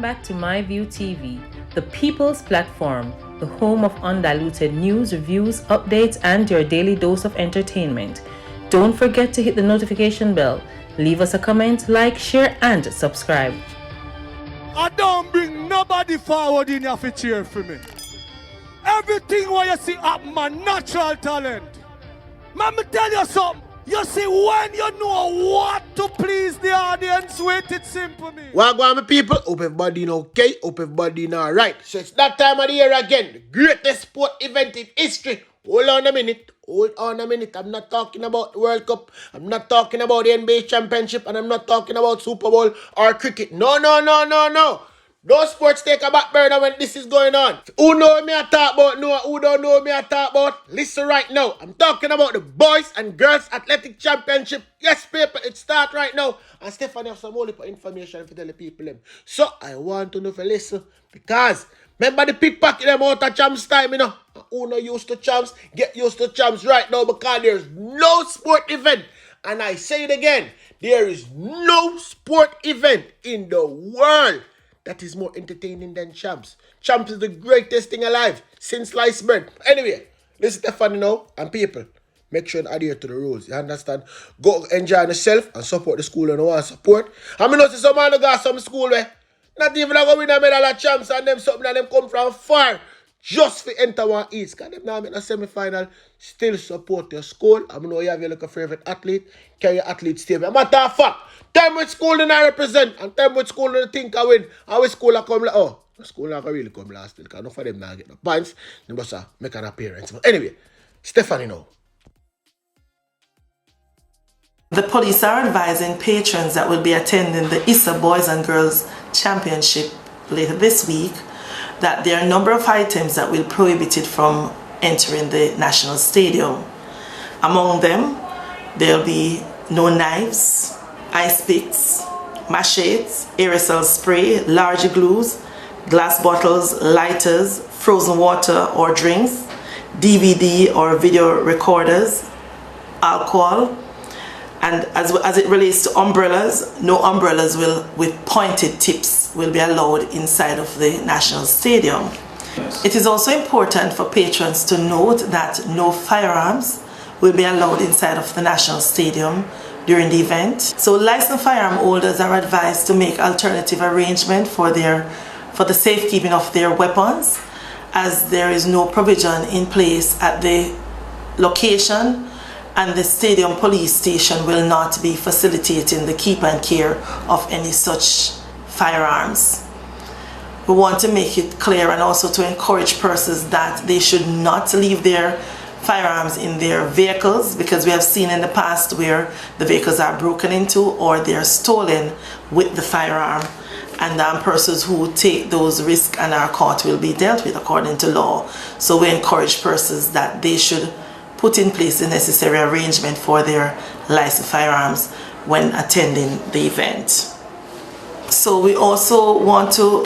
back to MyView TV, the people's platform, the home of undiluted news, reviews, updates, and your daily dose of entertainment. Don't forget to hit the notification bell, leave us a comment, like, share, and subscribe. I don't bring nobody forward in here to cheer for me. Everything what you see up my natural talent. Let me tell you something. You see, when you know what to please the audience with, it's simple, me. Wagwan, my people. Hope everybody in okay. Hope everybody in alright. So it's that time of the year again. The greatest sport event in history. Hold on a minute. I'm not talking about the World Cup. I'm not talking about the NBA Championship. And I'm not talking about Super Bowl or cricket. No. Those sports take a back burner when this is going on. Who know me I talk about? No, who don't know me I talk about? Listen right now. I'm talking about the Boys and Girls Athletic Championship. Yes, people, it starts right now. And Stephanie have some only information to tell the people them. So, I want to know if you listen. Because, remember the pickpocket them out of champs time, you know? Who not used to champs? Get used to champs right now because there's no sport event. And I say it again. There is no sport event in the world that is more entertaining than champs. Champs is the greatest thing alive since sliced bread. Anyway, listen to Stephanie now and people. Make sure you adhere to the rules. You understand? Go enjoy yourself and support the school and want support. I mean, some man who got some school where not even going to win a medal at champs and them something and them come from far just for enter one East. Because them now in a semi-final still support your school. I know you have your like favorite athlete. Carry your athlete stay. Matter of fact, time which school I represent and time which school I think I win. And which school I come like, oh, the school I really come last still. Because enough of them now get no points. They must make an appearance. But anyway, Stephanie now. The police are advising patrons that will be attending the ISA Boys and Girls Championship later this week that there are a number of items that will prohibit it from entering the National Stadium. Among them, there will be no knives, ice picks, machetes, aerosol spray, large glues, glass bottles, lighters, frozen water or drinks, DVD or video recorders, alcohol, and as it relates to umbrellas, no umbrellas with pointed tips will be allowed inside of the National Stadium. It is also important for patrons to note that no firearms will be allowed inside of the National Stadium during the event. So licensed firearm holders are advised to make alternative arrangement for the safekeeping of their weapons, as there is no provision in place at the location, and the stadium police station will not be facilitating the keep and care of any such firearms. We want to make it clear and also to encourage persons that they should not leave their firearms in their vehicles, because we have seen in the past where the vehicles are broken into or they are stolen with the firearm, and persons who take those risks and are caught will be dealt with according to law. So we encourage persons that they should put in place the necessary arrangement for their licensed firearms when attending the event. So we also want to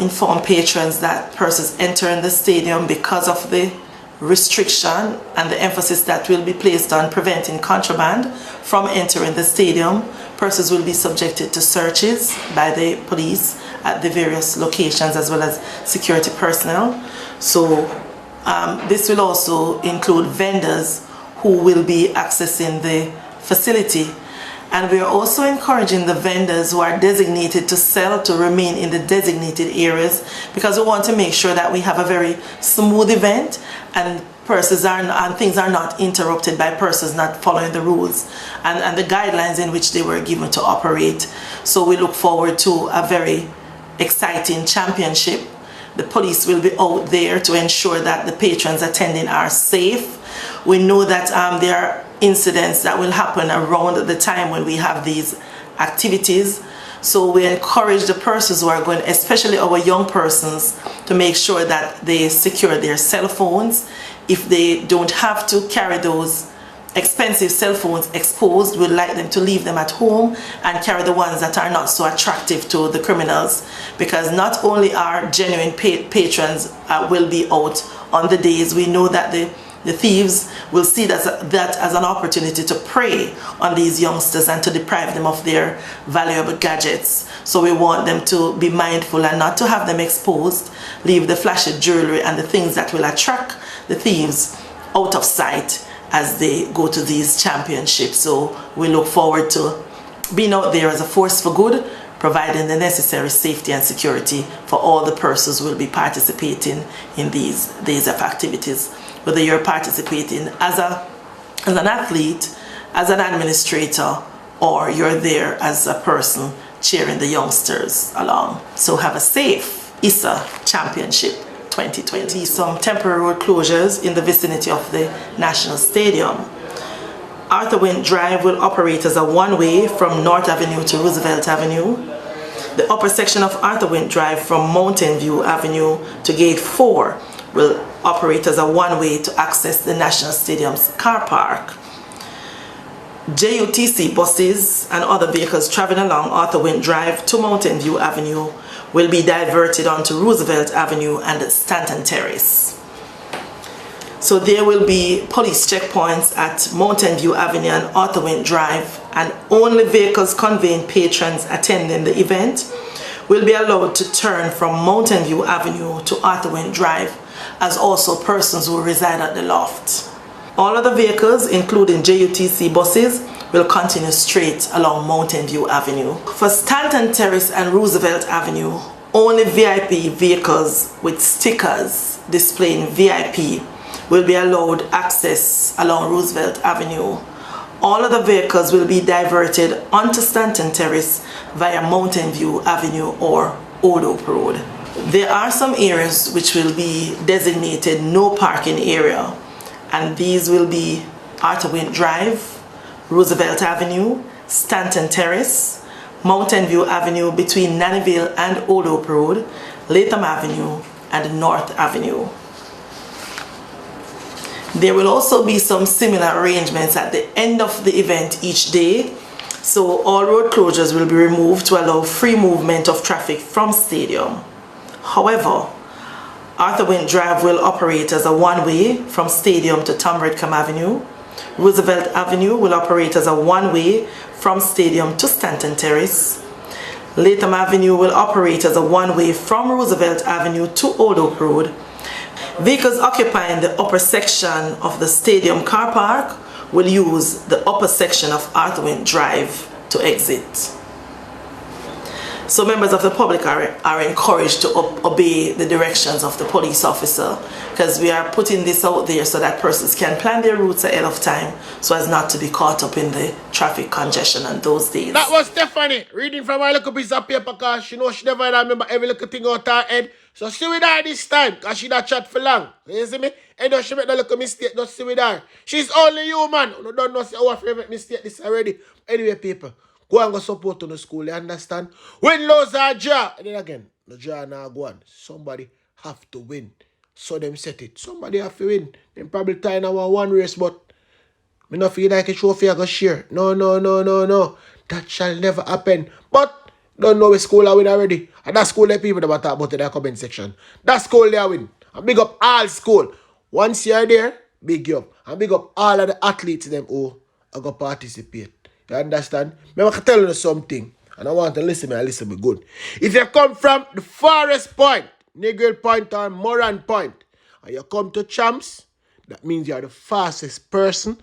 inform patrons that persons entering the stadium, because of the restriction and the emphasis that will be placed on preventing contraband from entering the stadium, persons will be subjected to searches by the police at the various locations as well as security personnel. So this will also include vendors who will be accessing the facility. And we are also encouraging the vendors who are designated to sell to remain in the designated areas, because we want to make sure that we have a very smooth event and things are not interrupted by persons not following the rules and the guidelines in which they were given to operate. So we look forward to a very exciting championship. The police will be out there to ensure that the patrons attending are safe. We know that there are incidents that will happen around the time when we have these activities. So we encourage the persons who are going, especially our young persons, to make sure that they secure their cell phones. If they don't have to carry those expensive cell phones exposed, we'd like them to leave them at home and carry the ones that are not so attractive to the criminals, because not only our genuine patrons will be out on the days, we know that the thieves will see that as an opportunity to prey on these youngsters and to deprive them of their valuable gadgets. So we want them to be mindful and not to have them exposed, leave the flashy jewelry and the things that will attract the thieves out of sight as they go to these championships. So we look forward to being out there as a force for good, providing the necessary safety and security for all the persons who will be participating in these days of activities. Whether you're participating as an athlete, as an administrator, or you're there as a person cheering the youngsters along. So have a safe ISA Championship 2020. Some temporary road closures in the vicinity of the National Stadium. Arthur Wint Drive will operate as a one-way from North Avenue to Roosevelt Avenue. The upper section of Arthur Wint Drive from Mountain View Avenue to Gate 4 will operate as a one-way to access the National Stadium's car park. JUTC buses and other vehicles traveling along Arthur Wint Drive to Mountain View Avenue will be diverted onto Roosevelt Avenue and Stanton Terrace. So there will be police checkpoints at Mountain View Avenue and Arthur Wint Drive, and only vehicles conveying patrons attending the event will be allowed to turn from Mountain View Avenue to Arthur Wint Drive, as also persons who reside at the loft. All other vehicles, including JUTC buses, will continue straight along Mountain View Avenue. For Stanton Terrace and Roosevelt Avenue, only VIP vehicles with stickers displaying VIP will be allowed access along Roosevelt Avenue. All other vehicles will be diverted onto Stanton Terrace via Mountain View Avenue or Old Oak Road. There are some areas which will be designated no parking area, and these will be Arthur Wint Drive, Roosevelt Avenue, Stanton Terrace, Mountain View Avenue between Nannyville and Old Oak Road, Latham Avenue, and North Avenue. There will also be some similar arrangements at the end of the event each day, so all road closures will be removed to allow free movement of traffic from stadium. However, Arthur Wint Drive will operate as a one-way from stadium to Tom Redcom Avenue. Roosevelt Avenue will operate as a one-way from stadium to Stanton Terrace. Latham Avenue will operate as a one-way from Roosevelt Avenue to Old Oak Road. Vehicles occupying the upper section of the stadium car park will use the upper section of Arthur Wint Drive to exit. So members of the public are encouraged to obey the directions of the police officer, because we are putting this out there so that persons can plan their routes ahead of time so as not to be caught up in the traffic congestion on those days. That was Stephanie reading from her little piece of paper, because she knows she never remember every little thing out her head. So see with her this time, because she not chat for long. You see me? And though she make the little mistake, just see with her. She's only human. You don't know our favorite mistake this already. Anyway, people, go and go support to the school, you understand? Win, lose, or draw. And then again, the draw now go on. Somebody have to win. So them set it. Somebody have to win. Them probably tie now one race, but me not feel like a trophy I go share. No. That shall never happen. But don't know which school I win already. And that school the people that talk about in the comment section. That school they win. And big up all school. Once you're there, big you up. And big up all of the athletes them who are going to participate. You understand? I can tell you something. And I want to listen me good. If you come from the farthest point, Negril Point or Moran Point, and you come to Champs, that means you're the fastest person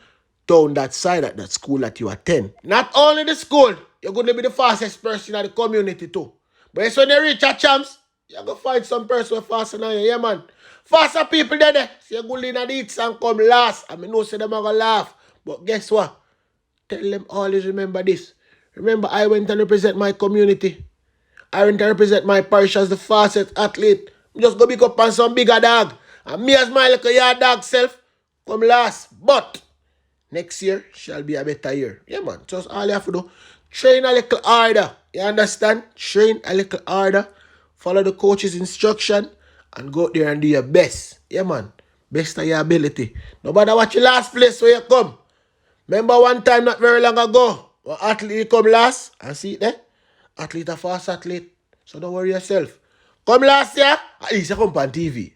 down that side at that school that you attend. Not only the school, you're going to be the fastest person in the community too. But when you reach at Champs, you're going to find some person faster than you. Yeah, man. Faster people there. So you're going to the hits and come last. I mean, no say them are going to laugh. But guess what? Tell them always remember this. Remember, I went and represent my community. I went and represent my parish as the fastest athlete. I'm just going to pick up on some bigger dog. And me as my little yard dog self, come last. But next year shall be a better year. Yeah, man. Just all you have to do, train a little harder. You understand? Train a little harder. Follow the coach's instruction and go out there and do your best. Yeah, man. Best of your ability. Nobody watch your last place where you come. Remember one time not very long ago, when athlete come last, and see it there? Athlete a fast athlete. So don't worry yourself. Come last year, at least you come on TV.